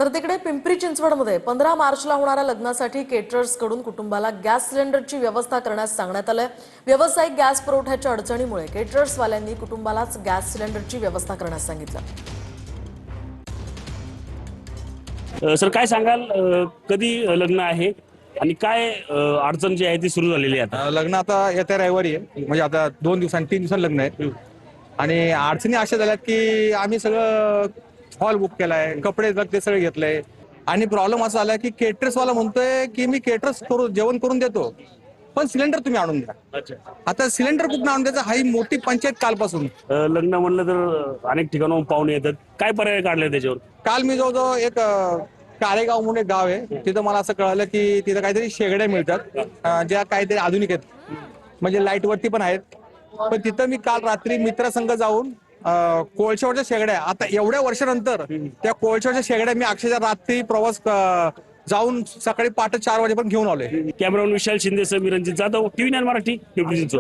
तर तिकडे पिंपरी चिंचवडमध्ये 15 मार्चला होणाऱ्या लग्नासाठी केटरर्सकडून कुटुंबाला गॅस सिलेंडरची व्यवस्था करण्यास सांगण्यात आलंय। व्यावसायिक गॅस पुरवठ्याच्या अडचणीमुळे केटरर्सवाल्यांनी कुटुंबालाच गॅस सिलेंडरची व्यवस्था करण्यास सांगितलं। सर काय सांगाल, कधी लग्न आहे आणि काय अडचण जी आहे ती सुरू झालेली आहे आता? लग्न आता येत्या रविवारी आहे, म्हणजे आता 2 दिवसांनी 3 दिवसांनी लग्न आहे। आणि अडचणी अशा झाल्यात की आम्ही सगळं हॉल बुक केलाय, कपडे ते सगळे घेतले आणि प्रॉब्लेम असा आला की केटरर्स वाला म्हणतोय की मी केटरर्स जेवण करून देतो, पण सिलेंडर तुम्ही आणून द्या। आता सिलेंडर कुठून आणून द्यायचं हा ही मोठी पंचायत कालपासून। लग्न म्हणलं तर अनेक ठिकाणाहून पाहुणे येतात, काय पर्याय काढले त्याच्यावर? काल मी जवळजवळ एक काळेगाव म्हणून एक गाव आहे, तिथं मला असं कळालं की तिथं काहीतरी शेगड्या मिळतात ज्या काहीतरी आधुनिक आहेत, म्हणजे लाईट वरती पण आहेत। पण तिथं मी काल रात्री मित्रासंग जाऊन कोळशावरच्या शेगड्या, आता एवढ्या वर्षानंतर त्या कोळशावरच्या शेगड्या मी अक्षरशः रात्री प्रवास जाऊन सकाळी पहाटे 4 वाजेपर्यंत घेऊन आलोय। कॅमेरामन विशाल शिंदे, मी रंजित जाधव, TV9 मराठी, पिंपरी चिंचवड।